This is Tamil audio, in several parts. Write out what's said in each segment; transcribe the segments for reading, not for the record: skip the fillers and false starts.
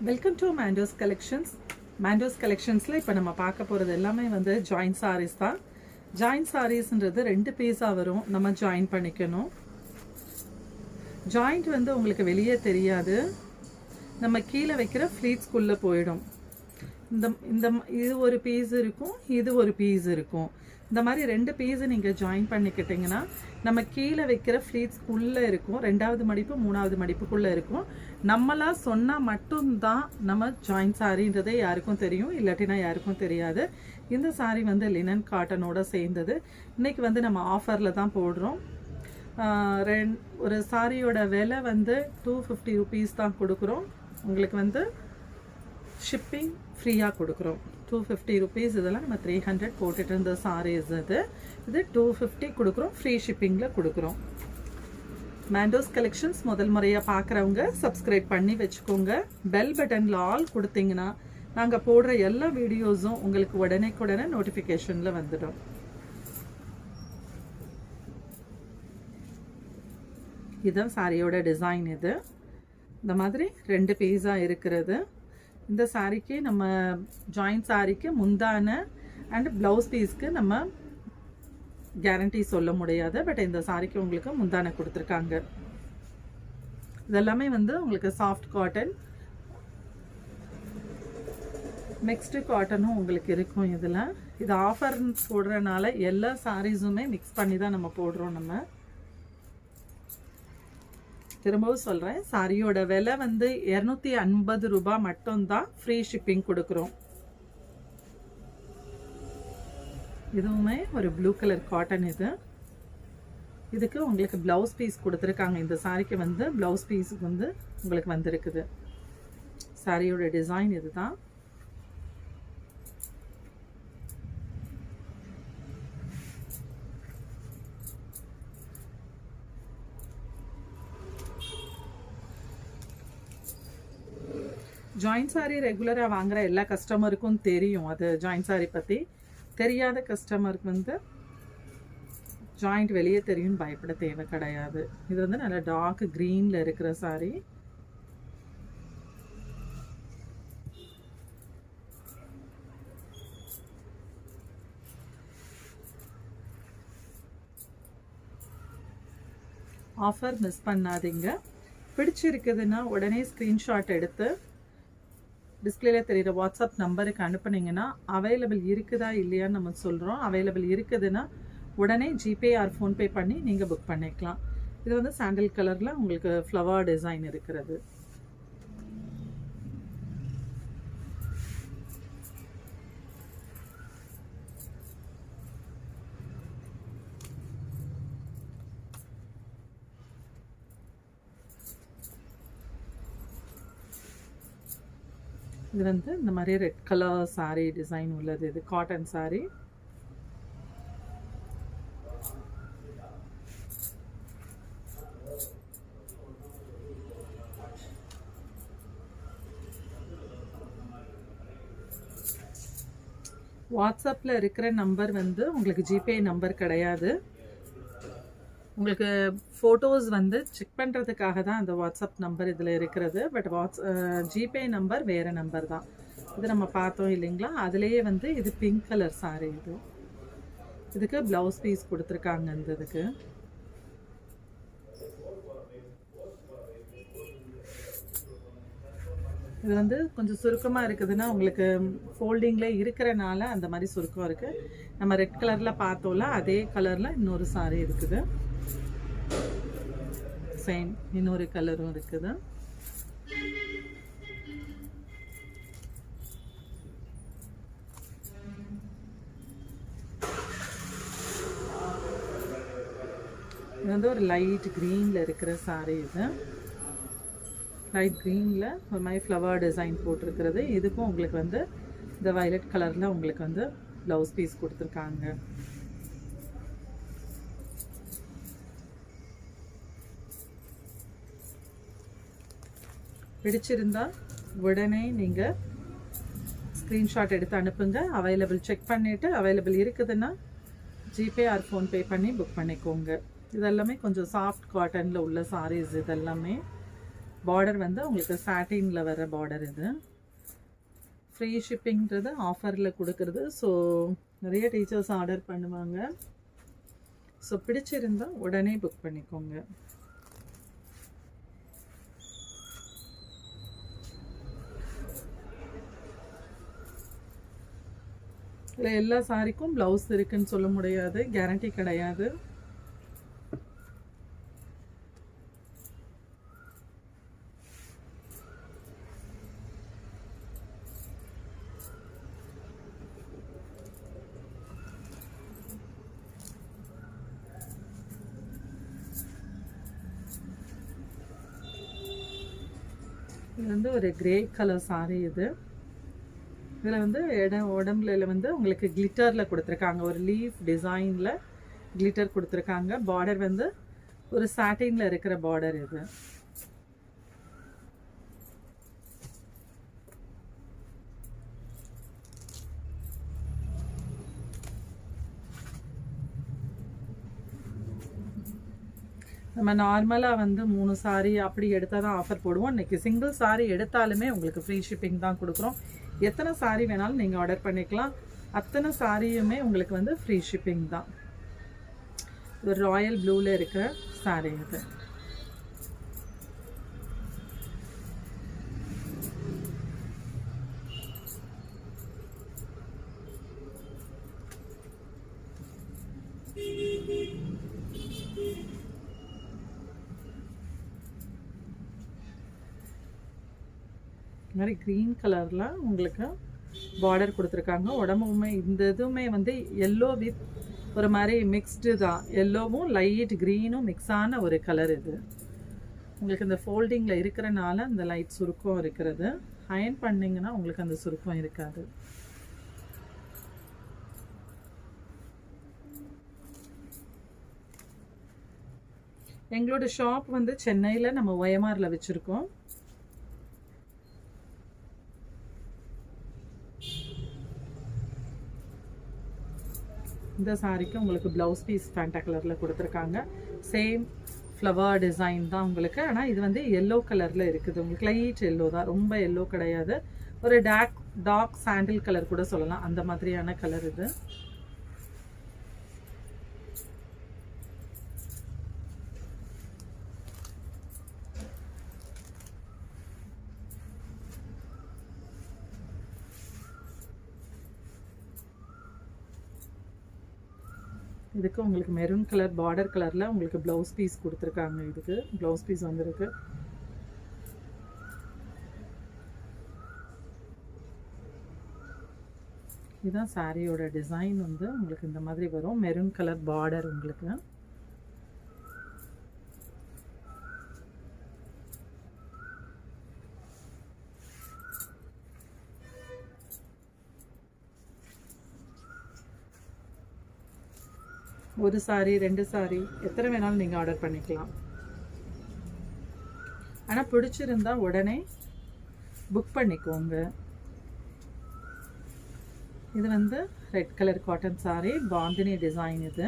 Welcome to Mentos collections. Mentos கலெக்ஷன்ஸில் இப்போ நம்ம பார்க்க போகிறது எல்லாமே வந்து ஜாயின் சாரீஸ் தான். ஜாயின் சாரீஸ்ன்றது 2 பீஸாக வரும், நம்ம ஜாயின் பண்ணிக்கணும். ஜாயிண்ட் வந்து உங்களுக்கு வெளியே தெரியாது, நம்ம கீழே வைக்கிற ஃப்ளீட்ஸ்குள்ளே போயிடும். இது ஒரு பீஸ் இருக்கும், இது ஒரு பீஸ் இருக்கும். இந்த மாதிரி 2 பீஸு நீங்கள் ஜாயின் பண்ணிக்கிட்டிங்கன்னா நம்ம கீழே வைக்கிற ஃப்ளீட்ஸ்குள்ளே இருக்கும், 2வது மடிப்பு 3வது மடிப்புக்குள்ளே இருக்கும். நம்மளாக சொன்னால் மட்டும்தான் நம்ம ஜாயின் சாரின்றதே யாருக்கும் தெரியும், இல்லாட்டினா யாருக்கும் தெரியாது. இந்த சாரீ வந்து லினன் காட்டனோட சேர்ந்தது. இன்றைக்கி வந்து நம்ம ஆஃபரில் தான் போடுறோம். ஒரு சாரியோட விலை வந்து 250 ருபீஸ் தான் கொடுக்குறோம். உங்களுக்கு வந்து ஷிப்பிங் ஃப்ரீயாக கொடுக்குறோம். 250 ருபீஸ். இதெல்லாம் நம்ம 300 போட்டுட்டு இருந்த சாரீஸ். இது 250 கொடுக்குறோம், ஃப்ரீ ஷிப்பிங்கில் கொடுக்குறோம். மேண்டோஸ் கலெக்ஷன்ஸ் முதல் முறையாக பார்க்குறவங்க சப்ஸ்கிரைப் பண்ணி வச்சுக்கோங்க. பெல் பட்டனில் ஆல் கொடுத்தீங்கன்னா நாங்கள் போடுற எல்லா வீடியோஸும் உங்களுக்கு உடனே நோட்டிஃபிகேஷனில் வந்துடும். இதுதான் சாரியோட டிசைன். இது இந்த மாதிரி 2 பீஸாக இருக்கிறது. இந்த சாரிக்கு நம்ம ஜாயின் சாரிக்கு முந்தான அண்ட் ப்ளவுஸ் பீஸ்க்கு நம்ம கேரண்டி சொல்ல முடியாது. பட் இந்த சாரிக்கு உங்களுக்கு முந்தான கொடுத்துருக்காங்க. இதெல்லாமே வந்து உங்களுக்கு சாஃப்ட் காட்டன், மிக்ஸ்டு காட்டனும் உங்களுக்கு இருக்கும். இதில் இது ஆஃபர் போடுறதுனால எல்லா சாரீஸுமே மிக்ஸ் பண்ணி தான் நம்ம போடுறோம். நம்ம திரும்பவும் சொல்கிறேன், சாரியோட விலை வந்து 250 ரூபாய் மட்டும்தான், ஃப்ரீ ஷிப்பிங் கொடுக்குறோம். இதுவுமே ஒரு ப்ளூ கலர் காட்டன். இதுக்கு உங்களுக்கு ப்ளவுஸ் பீஸ் கொடுத்துருக்காங்க. இந்த சாரிக்கு வந்து ப்ளவுஸ் பீஸ் வந்து உங்களுக்கு வந்திருக்குது. சாரியோட டிசைன் இதுதான். ஜாயின் சாரி ரெகுலராக வாங்குகிற எல்லா கஸ்டமருக்கும் தெரியும். அது ஜாயின் சாரி பற்றி தெரியாத கஸ்டமருக்கு வந்து ஜாயிண்ட் வெளியே தெரியும்னு பயப்பட தேவை கிடையாது. இது வந்து நல்ல டார்க் க்ரீனில் இருக்கிற சாரி. ஆஃபர் மிஸ் பண்ணாதீங்க. பிடிச்சிருக்குதுன்னா உடனே ஸ்க்ரீன்ஷாட் எடுத்து டிஸ்பிளேல தெரிகிற வாட்ஸ்அப் நம்பருக்கு அனுப்புனீங்கன்னா அவைலபிள் இருக்குதா இல்லையான்னு நம்ம சொல்கிறோம். அவைலபிள் இருக்குதுன்னா உடனே ஜிபே ஆர் ஃபோன்பே பண்ணி நீங்கள் புக் பண்ணிக்கலாம். இது வந்து சாண்டில் கலரில் உங்களுக்கு ஃப்ளவர் டிசைன் இருக்கிறது. இது வந்து இந்த மாதிரி ரெட் கலர் சாரீ டிசைன் உள்ளது. இது காட்டன் சாரீ. வாட்ஸ்அப்பில் இருக்கிற நம்பர் வந்து உங்களுக்கு ஜிபே நம்பர் கிடையாது. உங்களுக்கு ஃபோட்டோஸ் வந்து செக் பண்ணுறதுக்காக தான் அந்த வாட்ஸ்அப் நம்பர் இதில் இருக்கிறது. பட் ஜிபே நம்பர் வேறு நம்பர் தான். இது நம்ம பார்த்தோம் இல்லைங்களா, அதுலேயே வந்து இது பிங்க் கலர் சாரீ. இதுக்கு ப்ளவுஸ் பீஸ் கொடுத்துருக்காங்க. இந்த இதுக்கு இது வந்து கொஞ்சம் சுருக்கமாக இருக்குதுன்னா உங்களுக்கு ஃபோல்டிங்கில் இருக்கிறனால அந்த மாதிரி சுருக்கம் இருக்குது. நம்ம ரெட் கலரில் பார்த்தோம்ல, அதே கலரில் இன்னொரு சாரீ இருக்குது. சேம் இன்னொரு கலரும் இருக்குது. இது வந்து ஒரு லைட் க்ரீனில் இருக்கிற சாரீ. இது லைட் க்ரீனில் ஒரு மாதிரி ஃப்ளவர் டிசைன் போட்டிருக்கிறது. இதுக்கும் உங்களுக்கு வந்து இந்த வயலட் கலரில் உங்களுக்கு வந்து ப்ளவுஸ் பீஸ் கொடுத்துருக்காங்க. பிடிச்சிருந்தா உடனே நீங்கள் ஸ்க்ரீன்ஷாட் எடுத்து அனுப்புங்க. அவைலபிள் செக் பண்ணிவிட்டு அவைலபிள் இருக்குதுன்னா ஜிபே ஆர் ஃபோன்பே பண்ணி புக் பண்ணிக்கோங்க. இதெல்லாமே கொஞ்சம் சாஃப்ட் காட்டனில் உள்ள சாரீஸ். இதெல்லாமே பார்டர் வந்து உங்களுக்கு சாட்டினில் வர பார்டர். இது ஃப்ரீ ஷிப்பிங்கிறது ஆஃபரில் கொடுக்குறது. ஸோ நிறைய டீச்சர்ஸ் ஆர்டர் பண்ணுவாங்க. ஸோ பிடிச்சிருந்தால் உடனே புக் பண்ணிக்கோங்க. இல்லை எல்லா சாரிக்கும் ப்ளவுஸ் இருக்குன்னு சொல்ல முடியாது, கேரண்டி கிடையாது. இது வந்து ஒரு கிரே கலர் சாரி. இது இதில் வந்து உடம்புல வந்து உங்களுக்கு கிளிட்டரில் கொடுத்துருக்காங்க. ஒரு லீஃப் டிசைனில் கிளிட்டர் கொடுத்துருக்காங்க. பார்டர் வந்து ஒரு சாட்டினில் இருக்கிற பார்டர். இது நம்ம நார்மலாக வந்து 3 சாரி அப்படி எடுத்தால் தான் ஆஃபர் போடுவோம். இன்றைக்கி சிங்கிள் சாரி எடுத்தாலுமே உங்களுக்கு ஃப்ரீ ஷிப்பிங் தான் கொடுக்குறோம். எத்தனை சாரி வேணாலும் நீங்கள் ஆர்டர் பண்ணிக்கலாம். அத்தனை சாரியுமே உங்களுக்கு வந்து ஃப்ரீ ஷிப்பிங் தான். ஒரு ராயல் ப்ளூவில் இருக்கிற சாரி இது. இந்த மாதிரி க்ரீன் கலரில் உங்களுக்கு பார்டர் கொடுத்துருக்காங்க. உடம்புமே இந்த இதுவுமே வந்து எல்லோ வித் ஒரு மாதிரி மிக்ஸ்டு தான். எல்லோவும் லைட் க்ரீனும் மிக்ஸான ஒரு கலர். இது உங்களுக்கு இந்த ஃபோல்டிங்கில் இருக்கிறனால இந்த லைட் சுருக்கம் இருக்கிறது. அயன் பண்ணிங்கன்னா உங்களுக்கு அந்த சுருக்கம் இருக்காது. எங்களோட ஷாப் வந்து சென்னையில் நம்ம OMRல வச்சுருக்கோம். இந்த சாரிக்கு உங்களுக்கு ப்ளவுஸ் பீஸ் ஃபேண்டா கலரில் கொடுத்துருக்காங்க. சேம் ஃப்ளவர் டிசைன் தான் உங்களுக்கு. ஆனால் இது வந்து எல்லோ கலரில் இருக்குது. உங்களுக்கு லைட் எல்லோ தான், ரொம்ப எல்லோ கிடையாது. ஒரு டார்க் சாண்டில் கலர் கூட சொல்லலாம், அந்த மாதிரியான கலர் இது. இதுக்கு உங்களுக்கு மெரூன் கலர் பார்டர் கலரில் உங்களுக்கு ப்ளவுஸ் பீஸ் கொடுத்துருக்காங்க. இதுக்கு ப்ளவுஸ் பீஸ் வந்துருக்கு. இதுதான் சாரியோட டிசைன் வந்து உங்களுக்கு இந்த மாதிரி வரும். மெரூன் கலர் பார்டர் உங்களுக்கு. ஒரு சாரி 2 சாரி எத்தனை வேணாலும் நீங்கள் ஆர்டர் பண்ணிக்கலாம். ஆனால் பிடிச்சிருந்தா உடனே புக் பண்ணிக்கோங்க. இது வந்து red colour cotton sorry, bandhani design. இது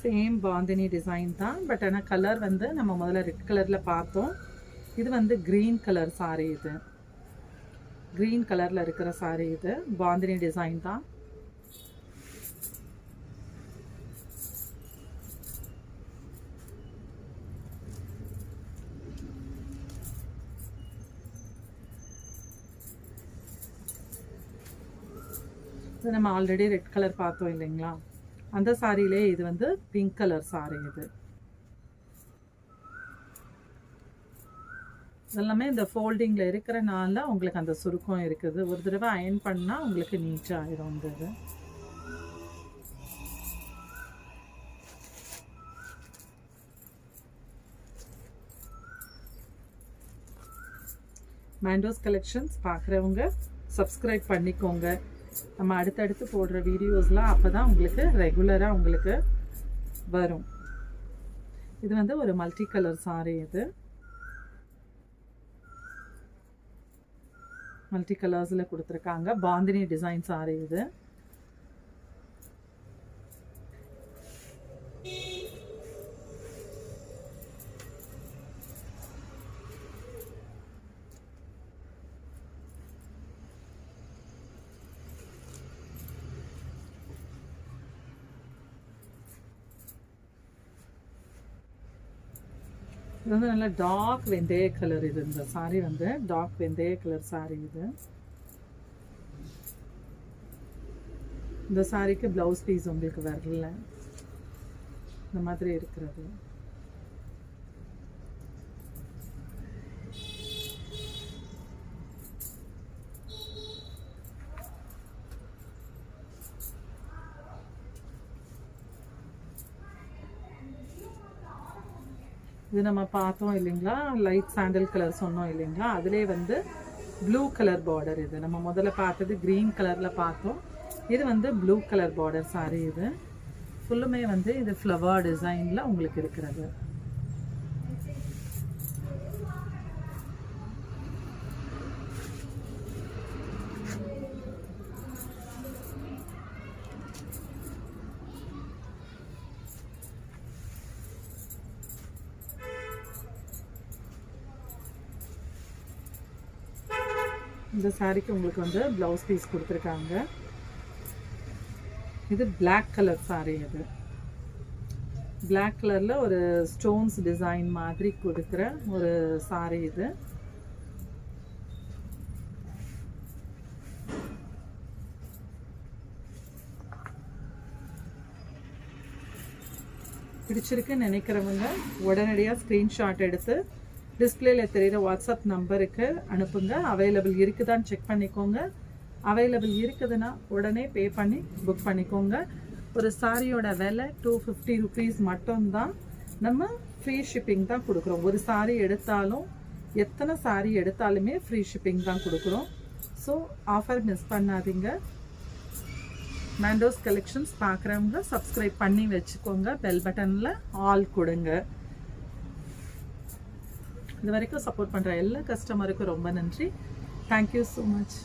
சேம் பாந்தினி டிசைன் தான். பட் ஆனால் கலர் வந்து நம்ம முதல்ல ரெட் கலரில் பார்த்தோம். இது வந்து க்ரீன் கலர் சாரி. இது க்ரீன் கலரில் இருக்கிற சாரி. இது பாந்தினி டிசைன் தான். இது நம்ம ஆல்ரெடி ரெட் கலர் பார்த்தோம் இல்லைங்களா, அந்த சாரியிலே இது வந்து பிங்க் கலர் சாரி. இது எல்லாமே இந்த ஃபோல்டிங்கில் இருக்கிறனால உங்களுக்கு அந்த சுருக்கம் இருக்குது. ஒரு தடவை அயன் பண்ணால் உங்களுக்கு நீட்டாக ஆயிரும். இது மேண்டோஸ் கலெக்ஷன்ஸ் பார்க்குறவங்க சப்ஸ்கிரைப் பண்ணிக்கோங்க. நம்ம அடுத்தடுத்து போடுற வீடியோஸ்லாம் அப்போ தான் உங்களுக்கு ரெகுலராக உங்களுக்கு வரும். இது வந்து ஒரு மல்டி கலர் சாரி. இது மல்டி கலர்ஸில் கொடுத்துருக்காங்க. பாந்தினி டிசைன் சாரி இது. இது வந்து நல்ல டார்க் வெந்தய கலர். இது இந்த சாரி வந்து டார்க் வெந்தய கலர் சாரி இது. இந்த சாரிக்கு ப்ளவுஸ் பீஸ் உங்களுக்கு வரல, இந்த மாதிரி இருக்கிறது. இது நம்ம பார்த்தோம் இல்லைங்களா, லைட் சாண்டல் கலர் சொன்னோம் இல்லைங்களா, அதிலே வந்து ப்ளூ கலர் பார்டர். இது நம்ம முதல்ல பார்த்தது க்ரீன் கலரில் பார்த்தோம். இது வந்து ப்ளூ கலர் பார்டர் சாரி. இது ஃபுல்லுமே வந்து இது ஃப்ளவர் டிசைனில் உங்களுக்கு இருக்கிறது. இந்த சாரிக்கு உங்களுக்கு வந்து ப்ளவுஸ் பீஸ் கொடுத்துருக்காங்க. இது பிளாக் கலர் சாரி. இது பிளாக் கலரில் ஒரு ஸ்டோன்ஸ் டிசைன் மாதிரி கொடுக்குற ஒரு சாரி. இது பிடிச்சிருக்குன்னு நினைக்கிறவங்க உடனடியாக ஸ்க்ரீன்ஷாட் எடுத்து டிஸ்பிளேல தெரிகிற வாட்ஸ்அப் நம்பருக்கு அனுப்புங்க. அவைலபிள் இருக்குதான்னு செக் பண்ணிக்கோங்க. அவைலபிள் இருக்குதுன்னா உடனே பே பண்ணி புக் பண்ணிக்கோங்க. ஒரு சாரியோட விலை 250 ருபீஸ் மட்டும்தான். நம்ம ஃப்ரீ ஷிப்பிங் தான் கொடுக்குறோம். ஒரு சாரி எடுத்தாலும் எத்தனை சாரி எடுத்தாலுமே ஃப்ரீ ஷிப்பிங் தான் கொடுக்குறோம். ஸோ ஆஃபர் மிஸ் பண்ணாதீங்க. மேண்டோஸ் கலெக்ஷன்ஸ் பார்க்குறவங்க சப்ஸ்கிரைப் பண்ணி வச்சுக்கோங்க. பெல் பட்டனில் ஆல் கொடுங்க. இது வரைக்கும் சப்போர்ட் பண்ணுற எல்லா கஸ்டமருக்கும் ரொம்ப நன்றி. Thank you so much.